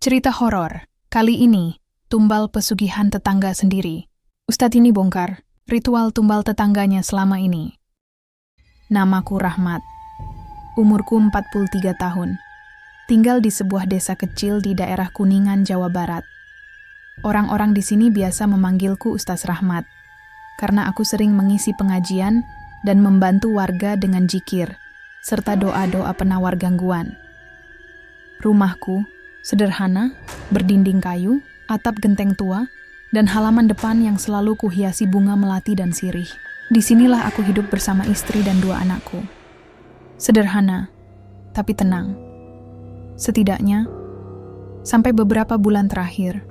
Cerita horor. Kali ini, tumbal pesugihan tetangga sendiri. Ustadz ini bongkar ritual tumbal tetangganya selama ini. Namaku Rahmat. Umurku 43 tahun. Tinggal di sebuah desa kecil di daerah Kuningan, Jawa Barat. Orang-orang di sini biasa memanggilku Ustaz Rahmat, karena aku sering mengisi pengajian dan membantu warga dengan zikir, serta doa-doa penawar gangguan. Rumahku sederhana, berdinding kayu, atap genteng tua, dan halaman depan yang selalu kuhiasi bunga melati dan sirih. Disinilah aku hidup bersama istri dan 2 anakku. Sederhana, tapi tenang. Setidaknya, sampai beberapa bulan terakhir,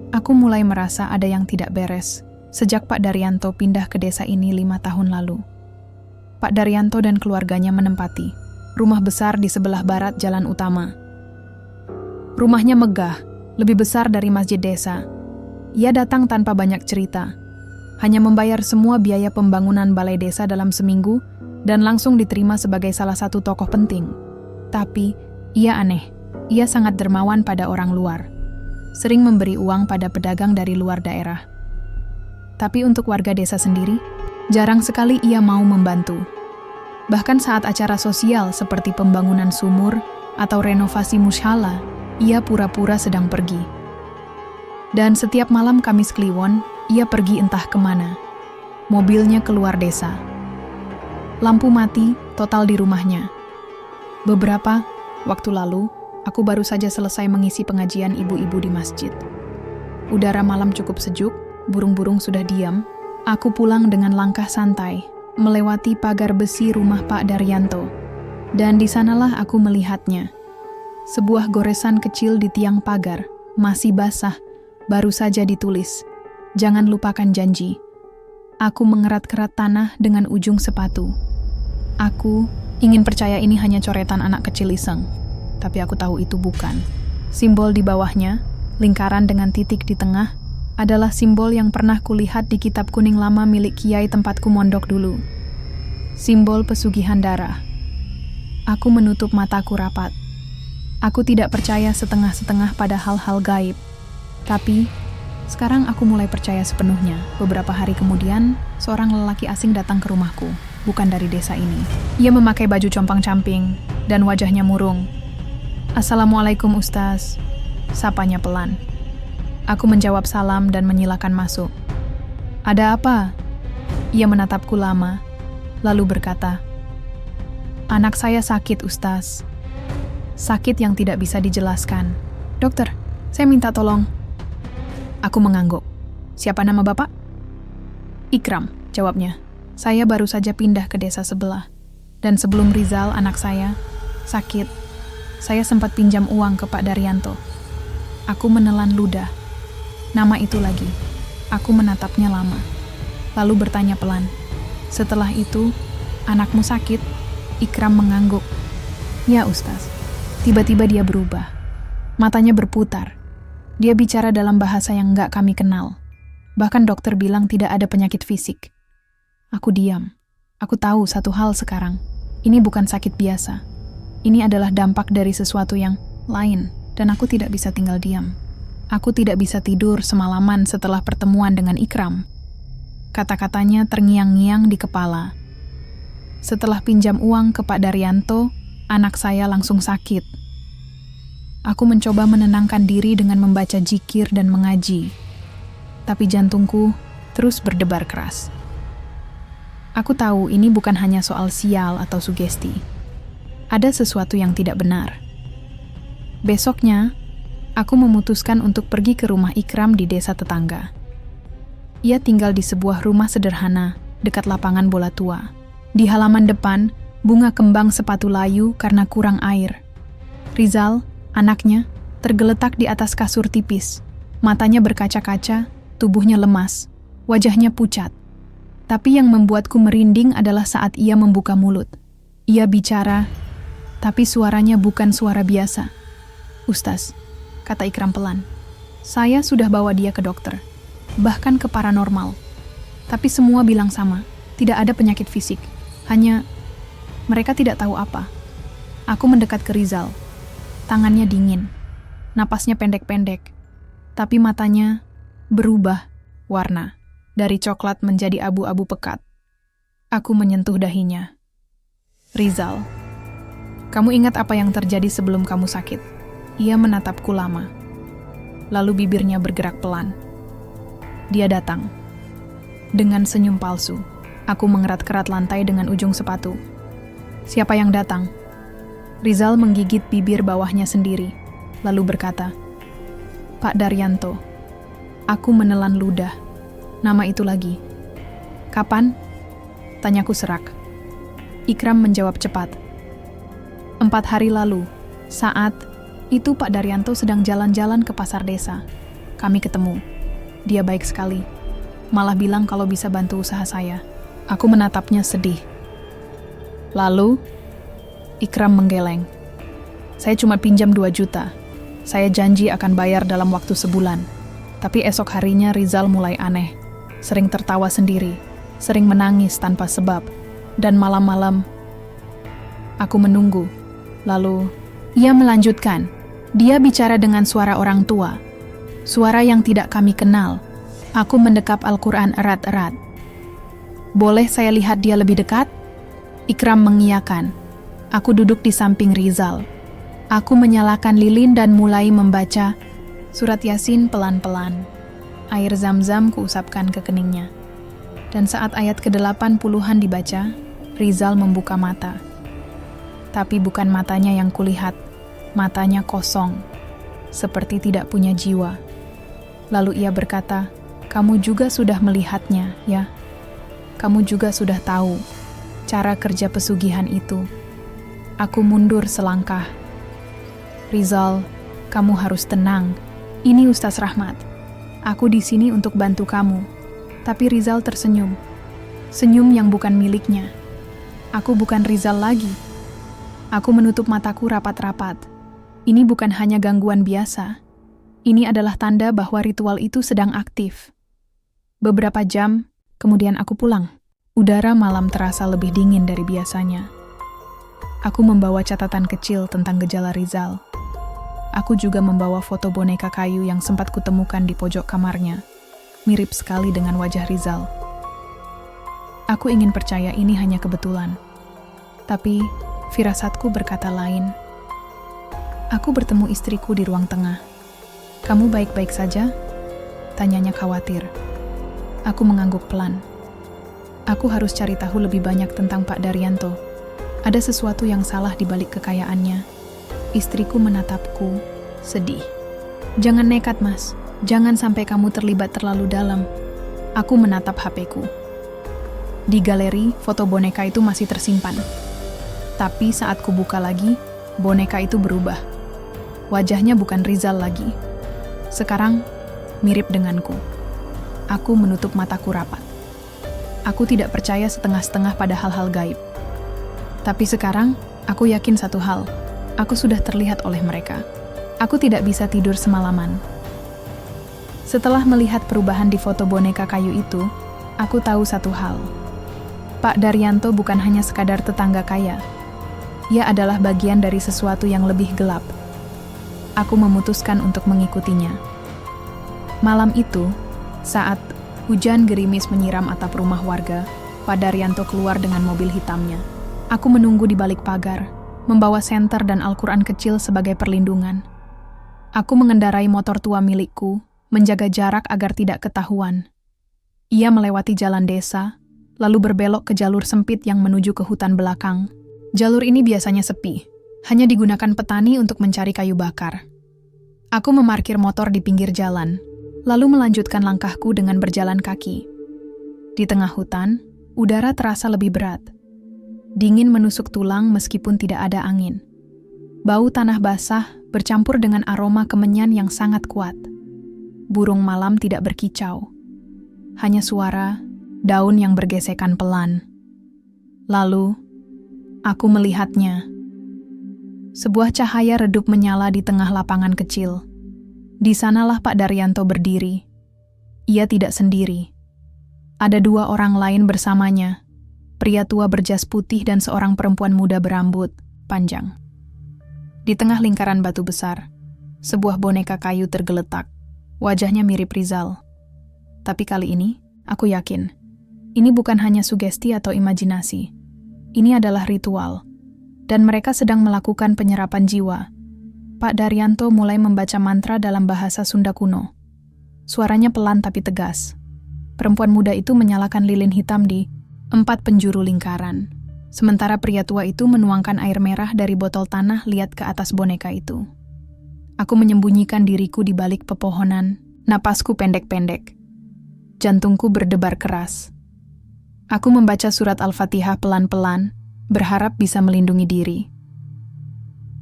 aku mulai merasa ada yang tidak beres sejak Pak Daryanto pindah ke desa ini 5 tahun lalu. Pak Daryanto dan keluarganya menempati rumah besar di sebelah barat jalan utama. Rumahnya megah, lebih besar dari masjid desa. Ia datang tanpa banyak cerita, hanya membayar semua biaya pembangunan balai desa dalam seminggu dan langsung diterima sebagai salah satu tokoh penting. Tapi, ia aneh. Ia sangat dermawan pada orang luar. Sering memberi uang pada pedagang dari luar daerah. Tapi untuk warga desa sendiri, jarang sekali ia mau membantu. Bahkan saat acara sosial seperti pembangunan sumur atau renovasi mushala, ia pura-pura sedang pergi. Dan setiap malam Kamis Kliwon, ia pergi entah kemana. Mobilnya keluar desa. Lampu mati total di rumahnya. Beberapa waktu lalu, aku baru saja selesai mengisi pengajian ibu-ibu di masjid. Udara malam cukup sejuk, burung-burung sudah diam. Aku pulang dengan langkah santai, melewati pagar besi rumah Pak Daryanto. Dan di sanalah aku melihatnya. Sebuah goresan kecil di tiang pagar, masih basah, baru saja ditulis, "Jangan lupakan janji." Aku mengerat-kerat tanah dengan ujung sepatu. Aku ingin percaya ini hanya coretan anak kecil iseng, tapi aku tahu itu bukan. Simbol di bawahnya, lingkaran dengan titik di tengah, adalah simbol yang pernah kulihat di kitab kuning lama milik kiai tempatku mondok dulu. Simbol pesugihan darah. Aku menutup mataku rapat. Aku tidak percaya setengah-setengah pada hal-hal gaib. Tapi, sekarang aku mulai percaya sepenuhnya. Beberapa hari kemudian, seorang lelaki asing datang ke rumahku, bukan dari desa ini. Ia memakai baju compang-camping dan wajahnya murung. "Assalamualaikum Ustaz," sapanya pelan. Aku menjawab salam dan menyilakan masuk. "Ada apa?" Ia menatapku lama, lalu berkata, "Anak saya sakit, Ustaz. Sakit yang tidak bisa dijelaskan. Dokter, saya minta tolong." Aku mengangguk. "Siapa nama Bapak?" "Ikram," jawabnya. "Saya baru saja pindah ke desa sebelah. Dan sebelum Rizal, anak saya, sakit, saya sempat pinjam uang ke Pak Daryanto." Aku menelan ludah. Nama itu lagi. Aku menatapnya lama. Lalu bertanya pelan, "Setelah itu, anakmu sakit?" Ikram mengangguk. "Ya, Ustaz." Tiba-tiba dia berubah. Matanya berputar. Dia bicara dalam bahasa yang nggak kami kenal. Bahkan dokter bilang tidak ada penyakit fisik. Aku diam. Aku tahu satu hal sekarang. Ini bukan sakit biasa. Ini adalah dampak dari sesuatu yang lain, dan aku tidak bisa tinggal diam. Aku tidak bisa tidur semalaman setelah pertemuan dengan Ikram. Kata-katanya terngiang-ngiang di kepala. Setelah pinjam uang ke Pak Daryanto, anak saya langsung sakit. Aku mencoba menenangkan diri dengan membaca zikir dan mengaji. Tapi jantungku terus berdebar keras. Aku tahu ini bukan hanya soal sial atau sugesti. Ada sesuatu yang tidak benar. Besoknya, aku memutuskan untuk pergi ke rumah Ikram di desa tetangga. Ia tinggal di sebuah rumah sederhana dekat lapangan bola tua. Di halaman depan, bunga kembang sepatu layu karena kurang air. Rizal, anaknya, tergeletak di atas kasur tipis. Matanya berkaca-kaca, tubuhnya lemas, wajahnya pucat. Tapi yang membuatku merinding adalah saat ia membuka mulut. Ia bicara, tapi suaranya bukan suara biasa. "Ustaz," kata Ikram pelan, "saya sudah bawa dia ke dokter, bahkan ke paranormal. Tapi semua bilang sama, tidak ada penyakit fisik. Hanya mereka tidak tahu apa." Aku mendekat ke Rizal. Tangannya dingin. napasnya pendek-pendek, tapi matanya berubah warna dari coklat menjadi abu-abu pekat. Aku menyentuh dahinya. Rizal, kamu ingat apa yang terjadi sebelum kamu sakit? Ia menatapku lama. Lalu bibirnya bergerak pelan. Dia datang. Dengan senyum palsu, aku mengerat-kerat lantai dengan ujung sepatu. Siapa yang datang? Rizal menggigit bibir bawahnya sendiri, lalu berkata, Pak Daryanto. Aku menelan ludah. Nama itu lagi. Kapan? Tanyaku serak. Ikram menjawab cepat. 4 hari lalu, saat itu Pak Daryanto sedang jalan-jalan ke pasar desa. Kami ketemu. Dia baik sekali. Malah bilang kalau bisa bantu usaha saya. Aku menatapnya sedih. Lalu, Ikram menggeleng. Saya cuma pinjam 2 juta. Saya janji akan bayar dalam waktu sebulan. Tapi esok harinya Rizal mulai aneh. Sering tertawa sendiri. Sering menangis tanpa sebab. Dan malam-malam, aku menunggu. Lalu, ia melanjutkan. Dia bicara dengan suara orang tua. Suara yang tidak kami kenal. Aku mendekap Al-Quran erat-erat. Boleh saya lihat dia lebih dekat? Ikram mengiyakan. Aku duduk di samping Rizal. Aku menyalakan lilin dan mulai membaca surat Yasin pelan-pelan. Air zam-zam kuusapkan ke keningnya. Dan saat ayat ke-80-an dibaca, Rizal membuka mata. Tapi bukan matanya yang kulihat, matanya kosong, seperti tidak punya jiwa. Lalu ia berkata, kamu juga sudah melihatnya, ya? Kamu juga sudah tahu cara kerja pesugihan itu. Aku mundur selangkah. Rizal, kamu harus tenang. Ini Ustaz Rahmat. Aku di sini untuk bantu kamu. Tapi Rizal tersenyum. Senyum yang bukan miliknya. Aku bukan Rizal lagi. Aku menutup mataku rapat-rapat. Ini bukan hanya gangguan biasa. Ini adalah tanda bahwa ritual itu sedang aktif. Beberapa jam, kemudian aku pulang. Udara malam terasa lebih dingin dari biasanya. Aku membawa catatan kecil tentang gejala Rizal. Aku juga membawa foto boneka kayu yang sempat kutemukan di pojok kamarnya. Mirip sekali dengan wajah Rizal. Aku ingin percaya ini hanya kebetulan. Tapi, firasatku berkata lain. Aku bertemu istriku di ruang tengah. Kamu baik-baik saja? Tanyanya khawatir. Aku mengangguk pelan. Aku harus cari tahu lebih banyak tentang Pak Daryanto. Ada sesuatu yang salah di balik kekayaannya. Istriku menatapku, sedih. Jangan nekat, Mas. Jangan sampai kamu terlibat terlalu dalam. Aku menatap HP-ku. Di galeri, foto boneka itu masih tersimpan. Tapi saat kubuka lagi, boneka itu berubah. Wajahnya bukan Rizal lagi. Sekarang, mirip denganku. Aku menutup mataku rapat. Aku tidak percaya setengah-setengah pada hal-hal gaib. Tapi sekarang, aku yakin satu hal. Aku sudah terlihat oleh mereka. Aku tidak bisa tidur semalaman. Setelah melihat perubahan di foto boneka kayu itu, aku tahu satu hal. Pak Daryanto bukan hanya sekadar tetangga kaya. Ia adalah bagian dari sesuatu yang lebih gelap. Aku memutuskan untuk mengikutinya. Malam itu, saat hujan gerimis menyiram atap rumah warga, Pak Daryanto keluar dengan mobil hitamnya. Aku menunggu di balik pagar, membawa senter dan Al-Quran kecil sebagai perlindungan. Aku mengendarai motor tua milikku, menjaga jarak agar tidak ketahuan. Ia melewati jalan desa, lalu berbelok ke jalur sempit yang menuju ke hutan belakang. Jalur ini biasanya sepi, hanya digunakan petani untuk mencari kayu bakar. Aku memarkir motor di pinggir jalan, lalu melanjutkan langkahku dengan berjalan kaki. Di tengah hutan, udara terasa lebih berat. Dingin menusuk tulang meskipun tidak ada angin. Bau tanah basah bercampur dengan aroma kemenyan yang sangat kuat. Burung malam tidak berkicau. Hanya suara daun yang bergesekan pelan. Lalu, aku melihatnya. Sebuah cahaya redup menyala di tengah lapangan kecil. Di sanalah Pak Daryanto berdiri. Ia tidak sendiri. Ada 2 orang lain bersamanya. Pria tua berjas putih dan seorang perempuan muda berambut panjang. Di tengah lingkaran batu besar, Sebuah boneka kayu tergeletak. Wajahnya mirip Rizal. Tapi kali ini, aku yakin, ini bukan hanya sugesti atau imajinasi. Ini adalah ritual. Dan mereka sedang melakukan penyerapan jiwa. Pak Daryanto mulai membaca mantra dalam bahasa Sunda kuno. Suaranya pelan tapi tegas. Perempuan muda itu menyalakan lilin hitam di 4 penjuru lingkaran. Sementara pria tua itu menuangkan air merah dari botol tanah liat ke atas boneka itu. Aku menyembunyikan diriku di balik pepohonan, napasku pendek-pendek. Jantungku berdebar keras. Aku membaca surat Al-Fatihah pelan-pelan, berharap bisa melindungi diri.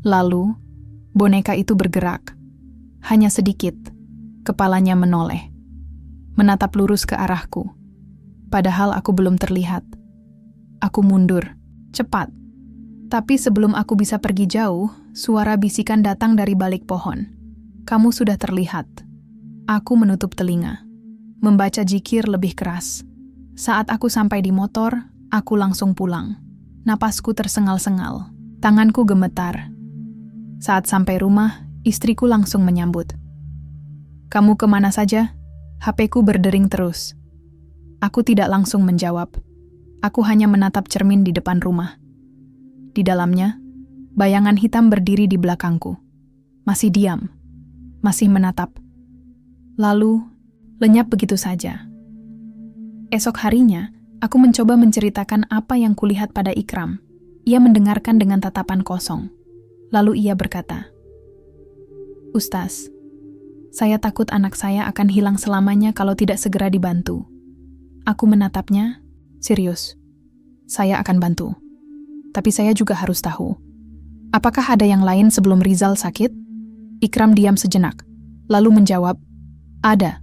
Lalu, boneka itu bergerak. Hanya sedikit, kepalanya menoleh. Menatap lurus ke arahku. Padahal aku belum terlihat. Aku mundur, cepat. Tapi sebelum aku bisa pergi jauh, suara bisikan datang dari balik pohon. Kamu sudah terlihat. Aku menutup telinga. Membaca zikir lebih keras. Saat aku sampai di motor, aku langsung pulang. Napasku tersengal-sengal. Tanganku gemetar. Saat sampai rumah, istriku langsung menyambut. Kamu kemana saja? HP-ku berdering terus. Aku tidak langsung menjawab. Aku hanya menatap cermin di depan rumah. Di dalamnya, bayangan hitam berdiri di belakangku. Masih diam. Masih menatap. Lalu, lenyap begitu saja. Esok harinya, aku mencoba menceritakan apa yang kulihat pada Ikram. Ia mendengarkan dengan tatapan kosong. Lalu ia berkata, "Ustaz, saya takut anak saya akan hilang selamanya kalau tidak segera dibantu." Aku menatapnya, serius. Saya akan bantu. Tapi saya juga harus tahu. Apakah ada yang lain sebelum Rizal sakit? Ikram diam sejenak, lalu menjawab, "Ada.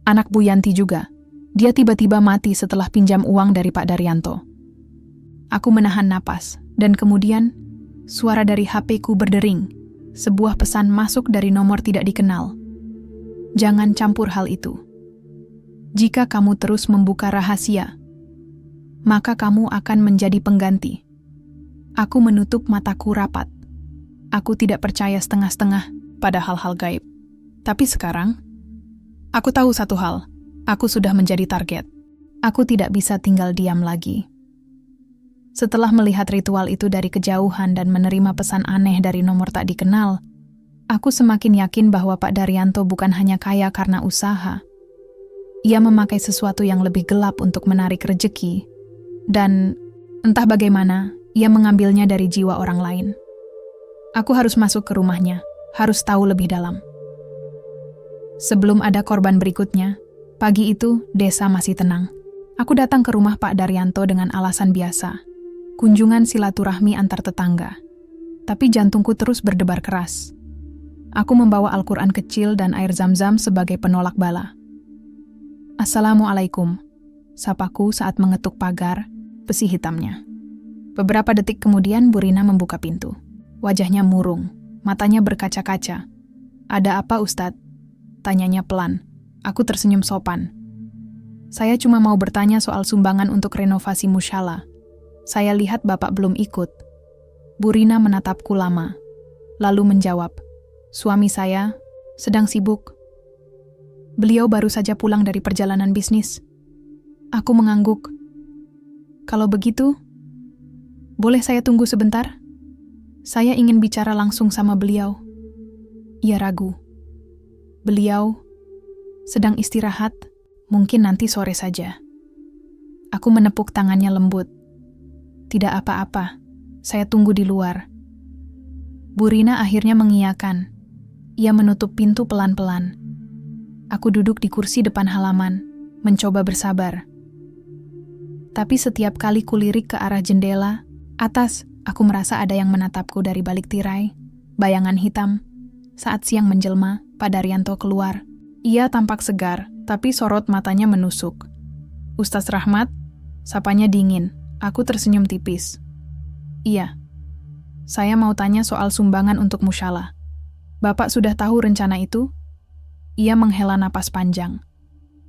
Anak Bu Yanti juga. Dia tiba-tiba mati setelah pinjam uang dari Pak Daryanto." Aku menahan napas, dan kemudian suara dari HP-ku berdering. Sebuah pesan masuk dari nomor tidak dikenal. Jangan campur hal itu. Jika kamu terus membuka rahasia, maka kamu akan menjadi pengganti. Aku menutup mataku rapat. Aku tidak percaya setengah-setengah pada hal-hal gaib. Tapi sekarang, aku tahu satu hal. Aku sudah menjadi target. Aku tidak bisa tinggal diam lagi. Setelah melihat ritual itu dari kejauhan dan menerima pesan aneh dari nomor tak dikenal, aku semakin yakin bahwa Pak Daryanto bukan hanya kaya karena usaha. Ia memakai sesuatu yang lebih gelap untuk menarik rejeki, dan entah bagaimana, ia mengambilnya dari jiwa orang lain. Aku harus masuk ke rumahnya, harus tahu lebih dalam. Sebelum ada korban berikutnya, pagi itu desa masih tenang. Aku datang ke rumah Pak Daryanto dengan alasan biasa, kunjungan silaturahmi antar tetangga. Tapi jantungku terus berdebar keras. Aku membawa Al-Quran kecil dan air zam-zam sebagai penolak bala. "Assalamualaikum," sapaku saat mengetuk pagar, besi hitamnya. Beberapa detik kemudian Bu Rina membuka pintu. Wajahnya murung, matanya berkaca-kaca. "Ada apa, Ustadz?" Tanyanya pelan. Aku tersenyum sopan. "Saya cuma mau bertanya soal sumbangan untuk renovasi mushola. Saya lihat Bapak belum ikut." Bu Rina menatapku lama, lalu menjawab, "Suami saya sedang sibuk. Beliau baru saja pulang dari perjalanan bisnis." Aku mengangguk. "Kalau begitu, boleh saya tunggu sebentar? Saya ingin bicara langsung sama beliau." Ia ragu. "Beliau sedang istirahat, mungkin nanti sore saja." Aku menepuk tangannya lembut. "Tidak apa-apa, saya tunggu di luar." Bu Rina akhirnya mengiyakan. Ia menutup pintu pelan-pelan. Aku duduk di kursi depan halaman, mencoba bersabar. Tapi setiap kali kulirik ke arah jendela, atas, aku merasa ada yang menatapku dari balik tirai, bayangan hitam. Saat siang menjelma, Pak Daryanto keluar. Ia tampak segar, tapi sorot matanya menusuk. "Ustaz Rahmat?" Sapanya dingin. Aku tersenyum tipis. "Iya. Saya mau tanya soal sumbangan untuk mushola. Bapak sudah tahu rencana itu?" Ia menghela napas panjang.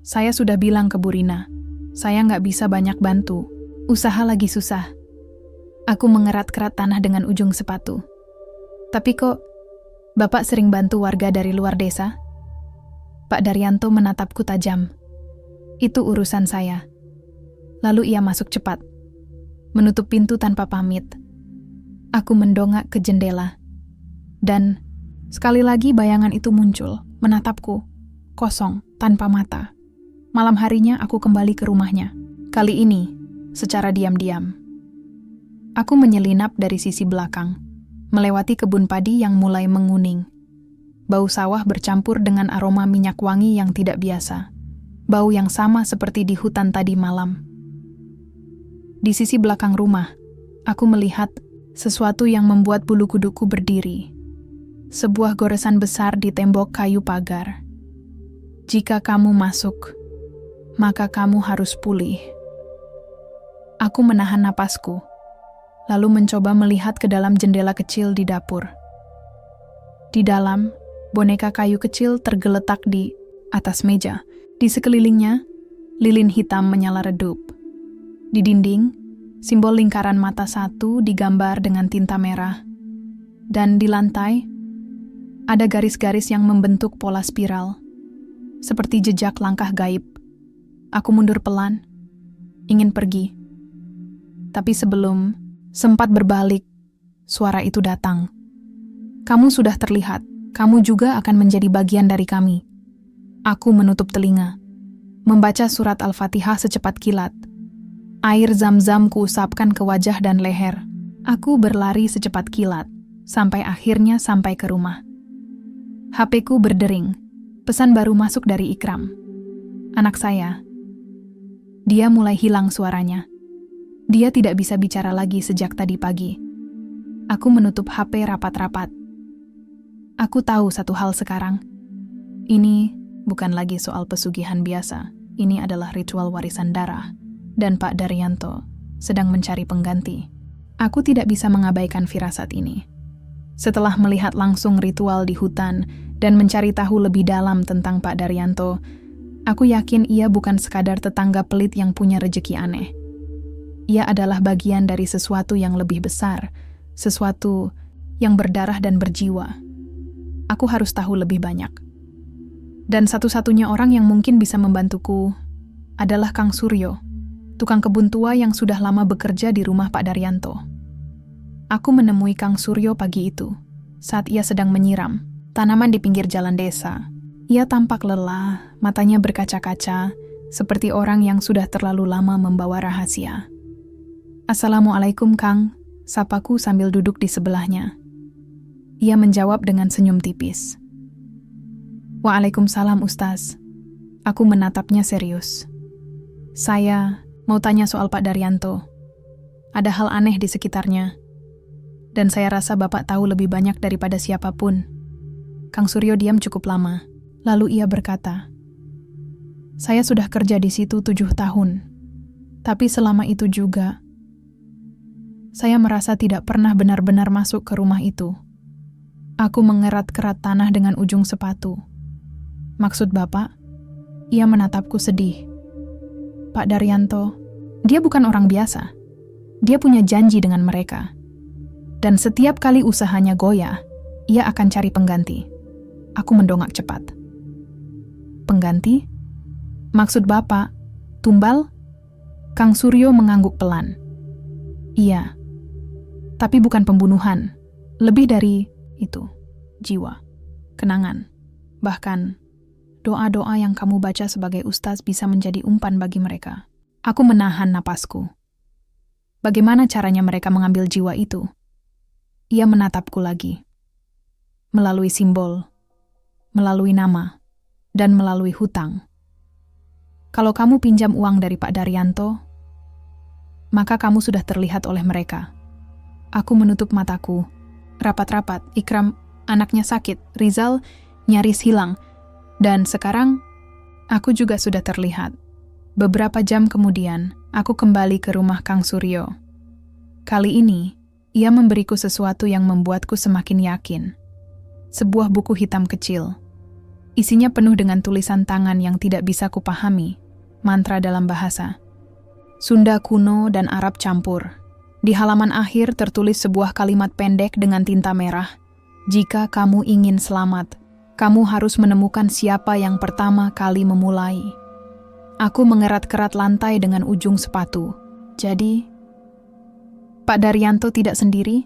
"Saya sudah bilang ke Bu Rina, saya nggak bisa banyak bantu. Usaha lagi susah." Aku mengerat-kerat tanah dengan ujung sepatu. "Tapi kok Bapak sering bantu warga dari luar desa? Pak Daryanto menatapku tajam. Itu urusan saya. Lalu ia masuk cepat, menutup pintu tanpa pamit. Aku mendongak ke jendela. Dan sekali lagi bayangan itu muncul, menatapku, kosong, tanpa mata. Malam harinya aku kembali ke rumahnya. Kali ini, secara diam-diam. Aku menyelinap dari sisi belakang, melewati kebun padi yang mulai menguning. Bau sawah bercampur dengan aroma minyak wangi yang tidak biasa. Bau yang sama seperti di hutan tadi malam. Di sisi belakang rumah, aku melihat sesuatu yang membuat bulu kuduku berdiri. Sebuah goresan besar di tembok kayu pagar. Jika kamu masuk, maka kamu harus pulih. Aku menahan napasku, lalu mencoba melihat ke dalam jendela kecil di dapur. Di dalam, boneka kayu kecil tergeletak di atas meja. Di sekelilingnya, lilin hitam menyala redup. Di dinding, simbol lingkaran mata satu digambar dengan tinta merah. Dan di lantai, ada garis-garis yang membentuk pola spiral, seperti jejak langkah gaib. Aku mundur pelan, ingin pergi. Tapi sebelum sempat berbalik, suara itu datang. Kamu sudah terlihat, kamu juga akan menjadi bagian dari kami. Aku menutup telinga, membaca surat Al-Fatihah secepat kilat. Air zam-zam kuusapkan ke wajah dan leher. Aku berlari secepat kilat, sampai akhirnya sampai ke rumah. HP-ku berdering, pesan baru masuk dari Ikram. Anak saya. Dia mulai hilang suaranya. Dia tidak bisa bicara lagi sejak tadi pagi. Aku menutup HP rapat-rapat. Aku tahu satu hal sekarang. Ini bukan lagi soal pesugihan biasa. Ini adalah ritual warisan darah. Dan Pak Daryanto sedang mencari pengganti. Aku tidak bisa mengabaikan firasat ini. Setelah melihat langsung ritual di hutan dan mencari tahu lebih dalam tentang Pak Daryanto, aku yakin ia bukan sekadar tetangga pelit yang punya rejeki aneh. Ia adalah bagian dari sesuatu yang lebih besar, sesuatu yang berdarah dan berjiwa. Aku harus tahu lebih banyak. Dan satu-satunya orang yang mungkin bisa membantuku adalah Kang Suryo, tukang kebun tua yang sudah lama bekerja di rumah Pak Daryanto. Aku menemui Kang Suryo pagi itu, saat ia sedang menyiram tanaman di pinggir jalan desa. Ia tampak lelah, matanya berkaca-kaca, seperti orang yang sudah terlalu lama membawa rahasia. Assalamualaikum Kang, sapaku sambil duduk di sebelahnya. Ia menjawab dengan senyum tipis. Waalaikumsalam Ustaz. Aku menatapnya serius. Saya mau tanya soal Pak Daryanto. Ada hal aneh di sekitarnya. Dan saya rasa Bapak tahu lebih banyak daripada siapapun. Kang Suryo diam cukup lama. Lalu ia berkata, saya sudah kerja di situ 7 tahun. Tapi selama itu juga, saya merasa tidak pernah benar-benar masuk ke rumah itu. Aku mengerat-kerat tanah dengan ujung sepatu. Maksud Bapak? Ia menatapku sedih. Pak Daryanto, dia bukan orang biasa. Dia punya janji dengan mereka. Dan setiap kali usahanya goyah, ia akan cari pengganti. Aku mendongak cepat. Pengganti? Maksud Bapak, tumbal? Kang Suryo mengangguk pelan. Iya. Tapi bukan pembunuhan. Lebih dari itu. Jiwa. Kenangan. Bahkan doa-doa yang kamu baca sebagai ustaz bisa menjadi umpan bagi mereka. Aku menahan napasku. Bagaimana caranya mereka mengambil jiwa itu? Ia menatapku lagi. Melalui simbol, melalui nama, dan melalui hutang. Kalau kamu pinjam uang dari Pak Daryanto, maka kamu sudah terlihat oleh mereka. Aku menutup mataku. Rapat-rapat, Ikram, anaknya sakit, Rizal nyaris hilang. Dan sekarang, aku juga sudah terlihat. Beberapa jam kemudian, aku kembali ke rumah Kang Suryo. Kali ini, ia memberiku sesuatu yang membuatku semakin yakin. Sebuah buku hitam kecil. Isinya penuh dengan tulisan tangan yang tidak bisa kupahami, mantra dalam bahasa Sunda kuno dan Arab campur. Di halaman akhir tertulis sebuah kalimat pendek dengan tinta merah. Jika kamu ingin selamat, kamu harus menemukan siapa yang pertama kali memulai. Aku mengerat-kerat lantai dengan ujung sepatu. Jadi, Pak Daryanto tidak sendiri,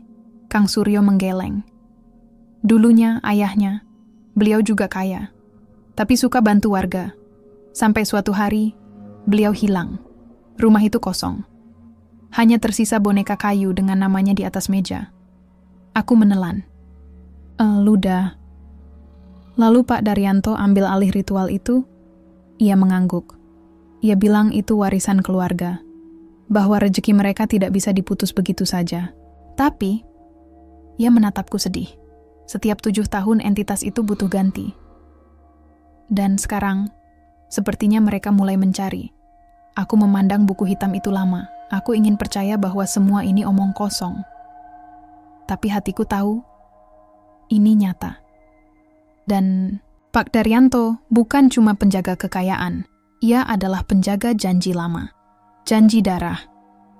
Kang Suryo menggeleng. Dulunya ayahnya, beliau juga kaya, tapi suka bantu warga. Sampai suatu hari, beliau hilang. Rumah itu kosong. Hanya tersisa boneka kayu dengan namanya di atas meja. Aku menelan. Luda. Lalu Pak Daryanto ambil alih ritual itu. Ia mengangguk. Ia bilang itu warisan keluarga. Bahwa rezeki mereka tidak bisa diputus begitu saja. Tapi, ia menatapku sedih. Setiap 7 tahun entitas itu butuh ganti. Dan sekarang, sepertinya mereka mulai mencari. Aku memandang buku hitam itu lama. Aku ingin percaya bahwa semua ini omong kosong. Tapi hatiku tahu, ini nyata. Dan Pak Daryanto bukan cuma penjaga kekayaan. Ia adalah penjaga janji lama. Janji darah,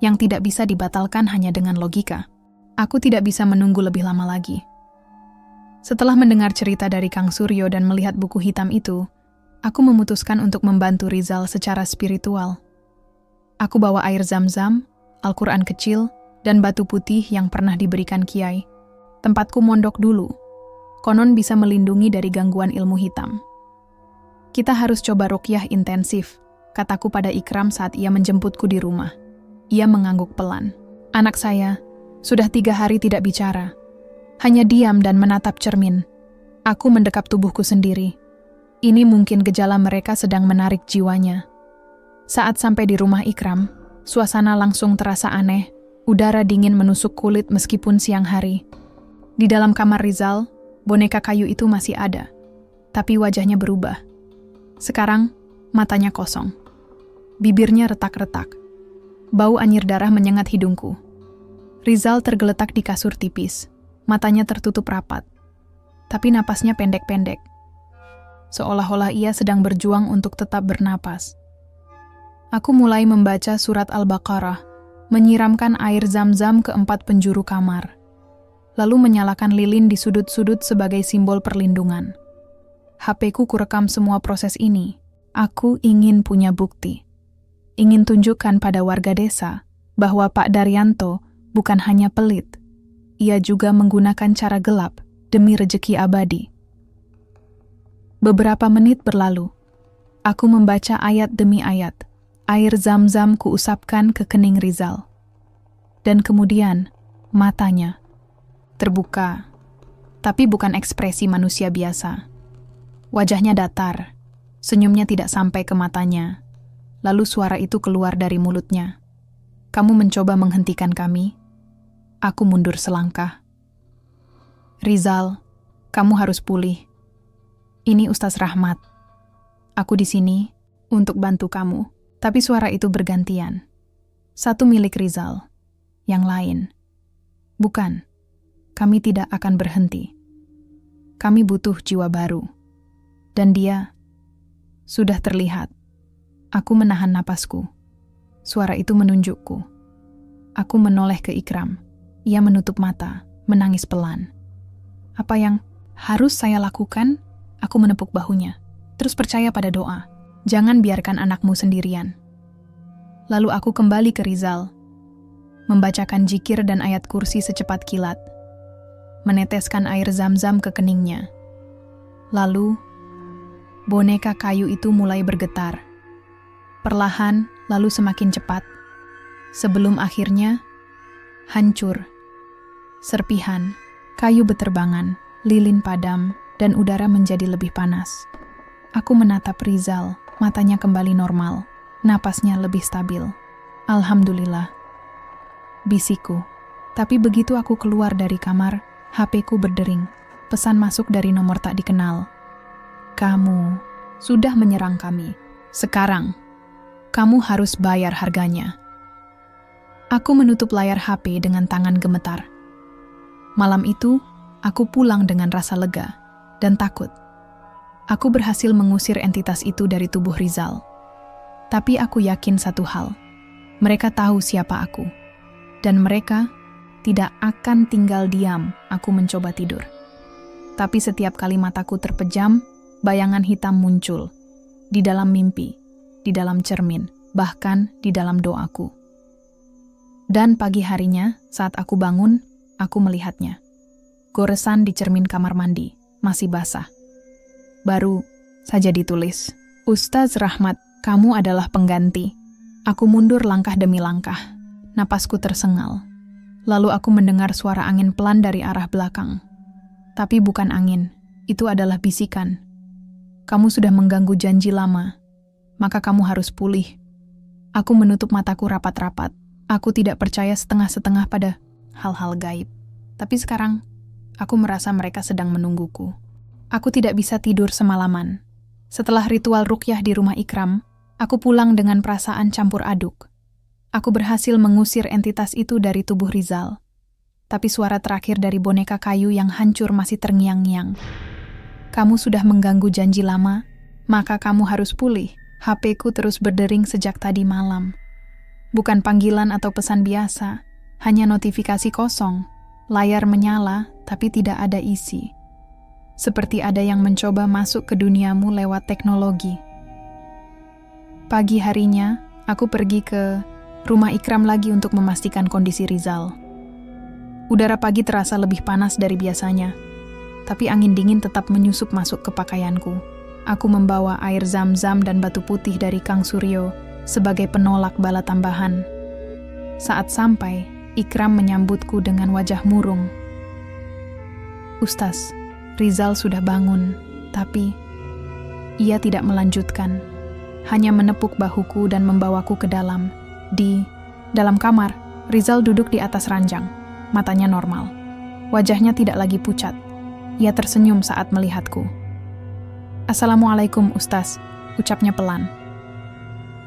yang tidak bisa dibatalkan hanya dengan logika. Aku tidak bisa menunggu lebih lama lagi. Setelah mendengar cerita dari Kang Suryo dan melihat buku hitam itu, aku memutuskan untuk membantu Rizal secara spiritual. Aku bawa air zam-zam, Al-Quran kecil, dan batu putih yang pernah diberikan Kiai. Tempatku mondok dulu. Konon bisa melindungi dari gangguan ilmu hitam. Kita harus coba ruqyah intensif, kataku pada Ikram saat ia menjemputku di rumah. Ia mengangguk pelan. Anak saya sudah 3 hari tidak bicara. Hanya diam dan menatap cermin. Aku mendekap tubuhku sendiri. Ini mungkin gejala mereka sedang menarik jiwanya. Saat sampai di rumah Ikram, suasana langsung terasa aneh. Udara dingin menusuk kulit meskipun siang hari. Di dalam kamar Rizal, boneka kayu itu masih ada. Tapi wajahnya berubah. Sekarang, matanya kosong. Bibirnya retak-retak. Bau anyir darah menyengat hidungku. Rizal tergeletak di kasur tipis. Matanya tertutup rapat. Tapi napasnya pendek-pendek. Seolah-olah ia sedang berjuang untuk tetap bernapas. Aku mulai membaca surat Al-Baqarah, menyiramkan air zam-zam ke 4 penjuru kamar. Lalu menyalakan lilin di sudut-sudut sebagai simbol perlindungan. HP-ku kurekam semua proses ini. Aku ingin punya bukti. Ingin tunjukkan pada warga desa bahwa Pak Daryanto bukan hanya pelit. Ia juga menggunakan cara gelap demi rejeki abadi. Beberapa menit berlalu. Aku membaca ayat demi ayat. Air zam-zam kuusapkan ke kening Rizal. Dan kemudian, matanya terbuka. Tapi bukan ekspresi manusia biasa. Wajahnya datar. Senyumnya tidak sampai ke matanya. Lalu suara itu keluar dari mulutnya. Kamu mencoba menghentikan kami? Aku mundur selangkah. Rizal, kamu harus pulih. Ini Ustaz Rahmat. Aku di sini untuk bantu kamu. Tapi suara itu bergantian. Satu milik Rizal, yang lain. Bukan, kami tidak akan berhenti. Kami butuh jiwa baru. Dan dia sudah terlihat. Aku menahan napasku. Suara itu menunjukku. Aku menoleh ke Ikram. Ia menutup mata, menangis pelan. Apa yang harus saya lakukan? Aku menepuk bahunya. Terus percaya pada doa. Jangan biarkan anakmu sendirian. Lalu aku kembali ke Rizal. Membacakan zikir dan ayat kursi secepat kilat. Meneteskan air zam-zam ke keningnya. Lalu, boneka kayu itu mulai bergetar. Perlahan, lalu semakin cepat. Sebelum akhirnya, hancur. Serpihan, kayu beterbangan, lilin padam, dan udara menjadi lebih panas. Aku menatap Rizal, matanya kembali normal, napasnya lebih stabil. Alhamdulillah. Bisikku. Tapi begitu aku keluar dari kamar, HP-ku berdering. Pesan masuk dari nomor tak dikenal. Kamu sudah menyerang kami. Sekarang, kamu harus bayar harganya. Aku menutup layar HP dengan tangan gemetar. Malam itu, aku pulang dengan rasa lega dan takut. Aku berhasil mengusir entitas itu dari tubuh Rizal. Tapi aku yakin satu hal. Mereka tahu siapa aku. Dan mereka tidak akan tinggal diam aku mencoba tidur. Tapi setiap kali mataku terpejam, bayangan hitam muncul. Di dalam mimpi, di dalam cermin, bahkan di dalam doaku. Dan pagi harinya, saat aku bangun, aku melihatnya. Goresan di cermin kamar mandi, masih basah. Baru saja ditulis, "Ustaz Rahmat, kamu adalah pengganti." Aku mundur langkah demi langkah. Napasku tersengal. Lalu aku mendengar suara angin pelan dari arah belakang. Tapi bukan angin, itu adalah bisikan. "Kamu sudah mengganggu janji lama, maka kamu harus pulih." Aku menutup mataku rapat-rapat. Aku tidak percaya setengah-setengah pada hal-hal gaib. Tapi sekarang, aku merasa mereka sedang menungguku. Aku tidak bisa tidur semalaman. Setelah ritual ruqyah di rumah Ikram, aku pulang dengan perasaan campur aduk. Aku berhasil mengusir entitas itu dari tubuh Rizal. Tapi suara terakhir dari boneka kayu yang hancur masih terngiang-ngiang. "Kamu sudah mengganggu janji lama, maka kamu harus pulih." HP-ku terus berdering sejak tadi malam. Bukan panggilan atau pesan biasa, hanya notifikasi kosong. Layar menyala, tapi tidak ada isi. Seperti ada yang mencoba masuk ke duniamu lewat teknologi. Pagi harinya, aku pergi ke rumah Ikram lagi untuk memastikan kondisi Rizal. Udara pagi terasa lebih panas dari biasanya, tapi angin dingin tetap menyusup masuk ke pakaianku. Aku membawa air zam-zam dan batu putih dari Kang Suryo sebagai penolak bala tambahan. Saat sampai, Ikram menyambutku dengan wajah murung. "Ustaz, Rizal sudah bangun, tapi..." Ia tidak melanjutkan, hanya menepuk bahuku dan membawaku ke dalam. Di dalam kamar, Rizal duduk di atas ranjang, matanya normal. Wajahnya tidak lagi pucat. Ia tersenyum saat melihatku. "Assalamualaikum, Ustaz," ucapnya pelan.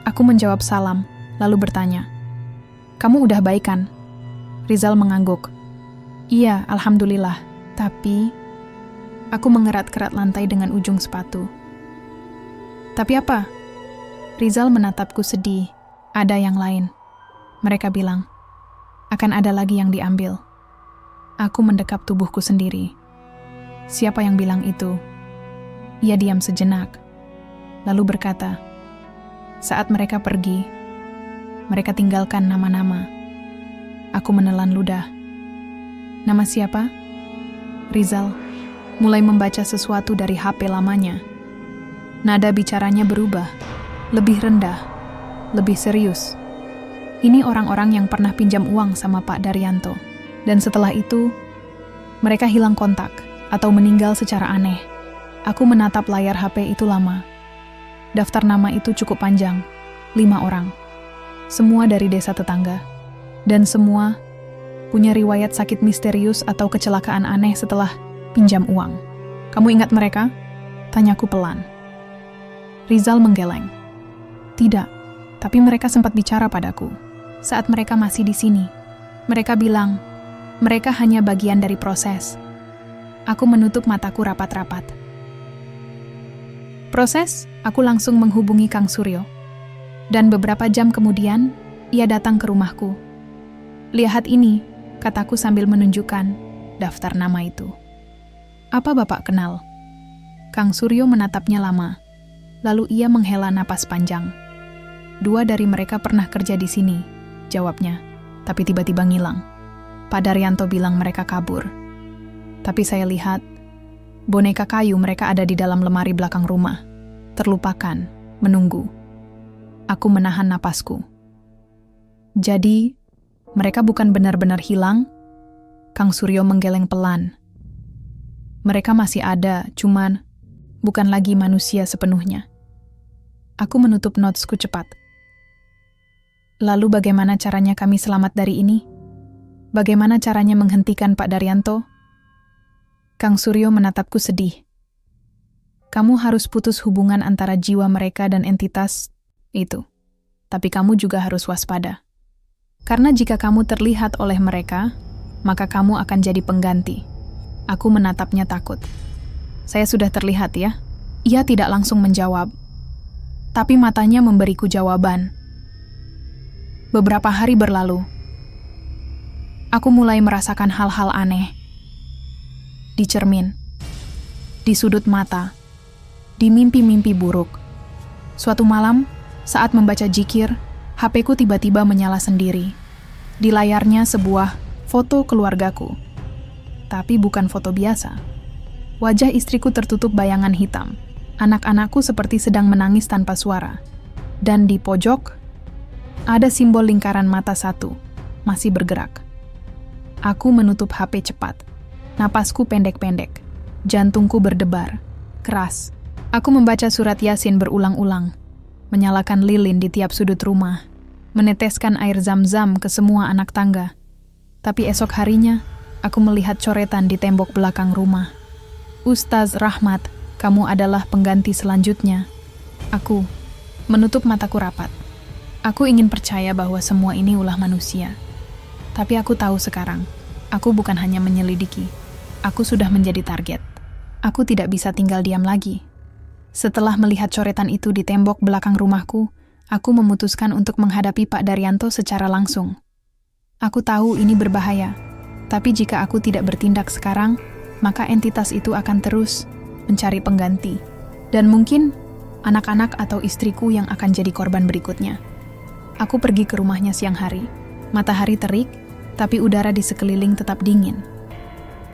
Aku menjawab salam, lalu bertanya, "Kamu udah baik kan?" Rizal mengangguk. "Iya, alhamdulillah, tapi..." Aku mengerat-kerat lantai dengan ujung sepatu. "Tapi apa?" Rizal menatapku sedih. "Ada yang lain. Mereka bilang, akan ada lagi yang diambil." Aku mendekap tubuhku sendiri. "Siapa yang bilang itu?" Ia diam sejenak, lalu berkata, "Saat mereka pergi, mereka tinggalkan nama-nama." Aku menelan ludah. "Nama siapa?" Rizal mulai membaca sesuatu dari HP lamanya. Nada bicaranya berubah, lebih rendah, lebih serius. Ini orang-orang yang pernah pinjam uang sama Pak Daryanto. Dan setelah itu, mereka hilang kontak atau meninggal secara aneh. Aku menatap layar HP itu lama. Daftar nama itu cukup panjang, 5 orang. Semua dari desa tetangga. Dan semua punya riwayat sakit misterius atau kecelakaan aneh setelah pinjam uang. "Kamu ingat mereka?" Tanyaku pelan. Rizal menggeleng. "Tidak. Tapi mereka sempat bicara padaku saat mereka masih di sini. Mereka bilang, mereka hanya bagian dari proses." Aku menutup mataku rapat-rapat. Proses, aku langsung menghubungi Kang Suryo. Dan beberapa jam kemudian, ia datang ke rumahku. "Lihat ini," kataku sambil menunjukkan daftar nama itu. "Apa Bapak kenal?" Kang Suryo menatapnya lama. Lalu ia menghela napas panjang. "2 dari mereka pernah kerja di sini," jawabnya, tapi tiba-tiba ngilang. Pak Daryanto bilang mereka kabur. Tapi saya lihat, boneka kayu mereka ada di dalam lemari belakang rumah, terlupakan, menunggu. Aku menahan napasku. "Jadi, mereka bukan benar-benar hilang?" Kang Suryo menggeleng pelan. "Mereka masih ada, cuman bukan lagi manusia sepenuhnya." Aku menutup notesku cepat. "Lalu bagaimana caranya kami selamat dari ini? Bagaimana caranya menghentikan Pak Daryanto?" Kang Suryo menatapku sedih. "Kamu harus putus hubungan antara jiwa mereka dan entitas itu. Tapi kamu juga harus waspada. Karena jika kamu terlihat oleh mereka, maka kamu akan jadi pengganti." Aku menatapnya takut. "Saya sudah terlihat ya?" Ia tidak langsung menjawab. Tapi matanya memberiku jawaban. Beberapa hari berlalu. Aku mulai merasakan hal-hal aneh. Di cermin, di sudut mata, di mimpi-mimpi buruk. Suatu malam, saat membaca zikir, HP-ku tiba-tiba menyala sendiri. Di layarnya sebuah foto keluargaku. Tapi bukan foto biasa. Wajah istriku tertutup bayangan hitam. Anak-anakku seperti sedang menangis tanpa suara. Dan di pojok, ada simbol lingkaran mata satu, masih bergerak. Aku menutup HP cepat. Napasku pendek-pendek. Jantungku berdebar. Keras. Aku membaca surat Yasin berulang-ulang. Menyalakan lilin di tiap sudut rumah. Meneteskan air zam-zam ke semua anak tangga. Tapi esok harinya, aku melihat coretan di tembok belakang rumah. Ustaz Rahmat, kamu adalah pengganti selanjutnya. Aku menutup mataku rapat. Aku ingin percaya bahwa semua ini ulah manusia. Tapi aku tahu sekarang, aku bukan hanya menyelidiki. Aku sudah menjadi target. Aku tidak bisa tinggal diam lagi. Setelah melihat coretan itu di tembok belakang rumahku, aku memutuskan untuk menghadapi Pak Daryanto secara langsung. Aku tahu ini berbahaya, tapi jika aku tidak bertindak sekarang, maka entitas itu akan terus mencari pengganti. Dan mungkin anak-anak atau istriku yang akan jadi korban berikutnya. Aku pergi ke rumahnya siang hari. Matahari terik, tapi udara di sekeliling tetap dingin.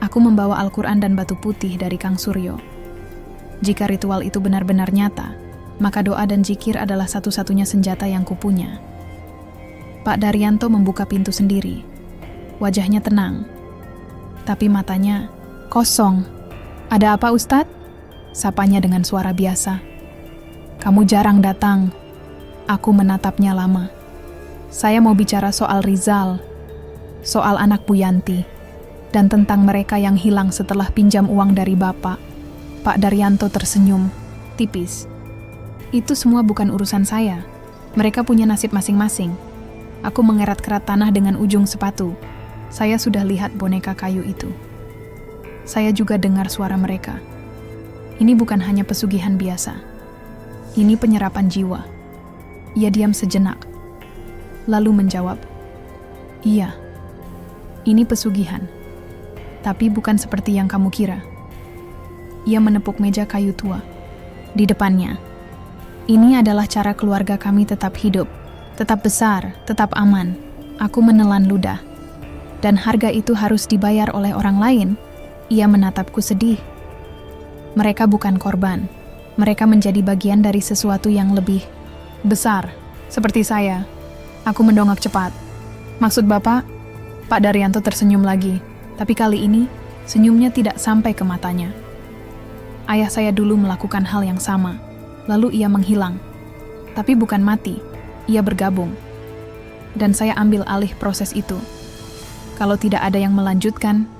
Aku membawa Al-Quran dan batu putih dari Kang Suryo. Jika ritual itu benar-benar nyata, maka doa dan zikir adalah satu-satunya senjata yang kupunya. Pak Daryanto membuka pintu sendiri. Wajahnya tenang, tapi matanya kosong. Ada apa, Ustadz? Sapanya dengan suara biasa. Kamu jarang datang. Aku menatapnya lama. Saya mau bicara soal Rizal, soal anak Bu Yanti, dan tentang mereka yang hilang setelah pinjam uang dari Bapak. Pak Daryanto tersenyum, tipis. Itu semua bukan urusan saya. Mereka punya nasib masing-masing. Aku mengerat-kerat tanah dengan ujung sepatu. Saya sudah lihat boneka kayu itu. Saya juga dengar suara mereka. Ini bukan hanya pesugihan biasa. Ini penyerapan jiwa. Ia diam sejenak, lalu menjawab, "Iya, ini pesugihan. Tapi bukan seperti yang kamu kira." Ia menepuk meja kayu tua. Di depannya, "Ini adalah cara keluarga kami tetap hidup, tetap besar, tetap aman." Aku menelan ludah. "Dan harga itu harus dibayar oleh orang lain?" Ia menatapku sedih. "Mereka bukan korban. Mereka menjadi bagian dari sesuatu yang lebih besar, seperti saya." Aku mendongak cepat. "Maksud Bapak?" Pak Daryanto tersenyum lagi, tapi kali ini senyumnya tidak sampai ke matanya. "Ayah saya dulu melakukan hal yang sama, lalu ia menghilang. Tapi bukan mati, ia bergabung. Dan saya ambil alih proses itu. Kalau tidak ada yang melanjutkan,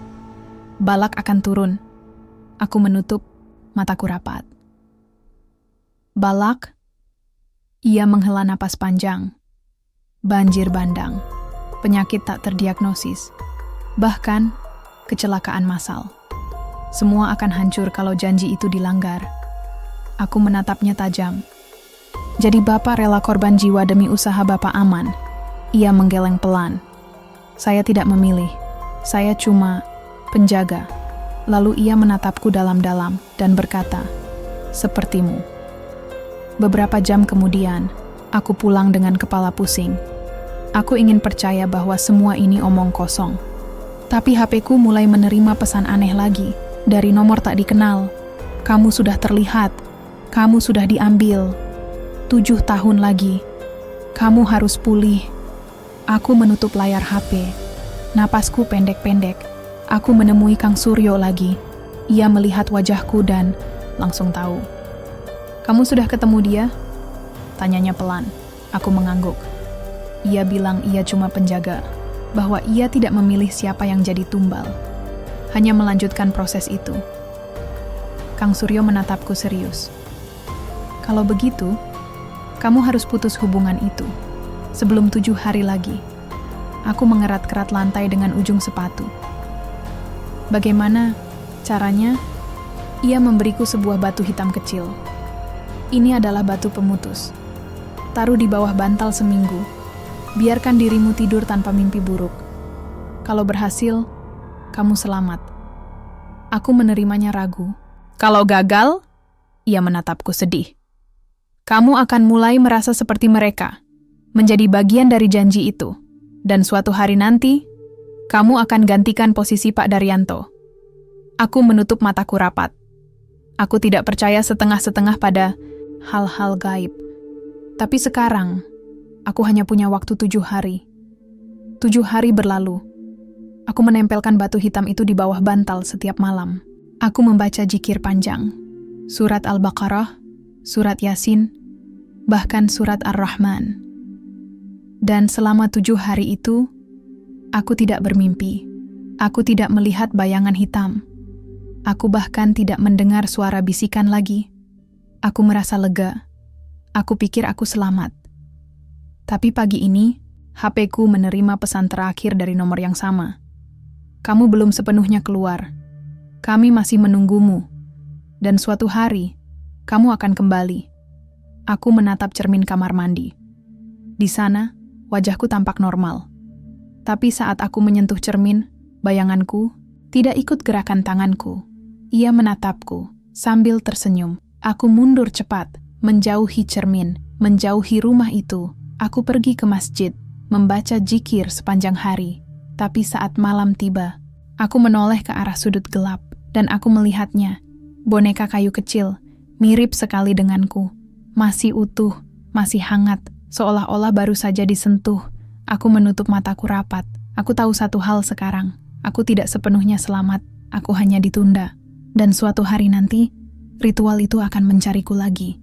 balak akan turun." Aku menutup mataku rapat. Balak? Ia menghela napas panjang. Banjir bandang, penyakit tak terdiagnosis, bahkan kecelakaan massal. Semua akan hancur kalau janji itu dilanggar. Aku menatapnya tajam. "Jadi Bapak rela korban jiwa demi usaha Bapak aman?" Ia menggeleng pelan. "Saya tidak memilih. Saya cuma penjaga." Lalu ia menatapku dalam-dalam dan berkata, "Sepertimu." Beberapa jam kemudian, aku pulang dengan kepala pusing. Aku ingin percaya bahwa semua ini omong kosong. Tapi HP-ku mulai menerima pesan aneh lagi. Dari nomor tak dikenal. "Kamu sudah terlihat. Kamu sudah diambil. 7 tahun lagi. Kamu harus pulih." Aku menutup layar HP. Napasku pendek-pendek. Aku menemui Kang Suryo lagi. Ia melihat wajahku dan langsung tahu. "Kamu sudah ketemu dia?" Tanyanya pelan. Aku mengangguk. Ia bilang ia cuma penjaga, bahwa ia tidak memilih siapa yang jadi tumbal. Hanya melanjutkan proses itu. Kang Suryo menatapku serius. "Kalau begitu, kamu harus putus hubungan itu. Sebelum 7 hari lagi." Aku mengerat-kerat lantai dengan ujung sepatu. "Bagaimana caranya?" Ia memberiku sebuah batu hitam kecil. "Ini adalah batu pemutus. Taruh di bawah bantal seminggu. Biarkan dirimu tidur tanpa mimpi buruk. Kalau berhasil, kamu selamat." Aku menerimanya ragu. Kalau gagal, ia menatapku sedih. Kamu akan mulai merasa seperti mereka, menjadi bagian dari janji itu. Dan suatu hari nanti, kamu akan gantikan posisi Pak Daryanto. Aku menutup mataku rapat. Aku tidak percaya setengah-setengah pada hal-hal gaib. Tapi sekarang, aku hanya punya waktu 7 hari. 7 hari berlalu. Aku menempelkan batu hitam itu di bawah bantal setiap malam. Aku membaca zikir panjang. Surat Al-Baqarah, surat Yasin, bahkan surat Ar-Rahman. Dan selama 7 hari itu, aku tidak bermimpi. Aku tidak melihat bayangan hitam. Aku bahkan tidak mendengar suara bisikan lagi. Aku merasa lega. Aku pikir aku selamat. Tapi pagi ini, HP-ku menerima pesan terakhir dari nomor yang sama. Kamu belum sepenuhnya keluar. Kami masih menunggumu. Dan suatu hari, kamu akan kembali. Aku menatap cermin kamar mandi. Di sana, wajahku tampak normal. Tapi saat aku menyentuh cermin, bayanganku tidak ikut gerakan tanganku. Ia menatapku sambil tersenyum. Aku mundur cepat, menjauhi cermin, menjauhi rumah itu. Aku pergi ke masjid, membaca zikir sepanjang hari. Tapi saat malam tiba, aku menoleh ke arah sudut gelap, dan aku melihatnya. Boneka kayu kecil, mirip sekali denganku. Masih utuh, masih hangat, seolah-olah baru saja disentuh. Aku menutup mataku rapat. Aku tahu satu hal sekarang. Aku tidak sepenuhnya selamat. Aku hanya ditunda. Dan suatu hari nanti, ritual itu akan mencariku lagi.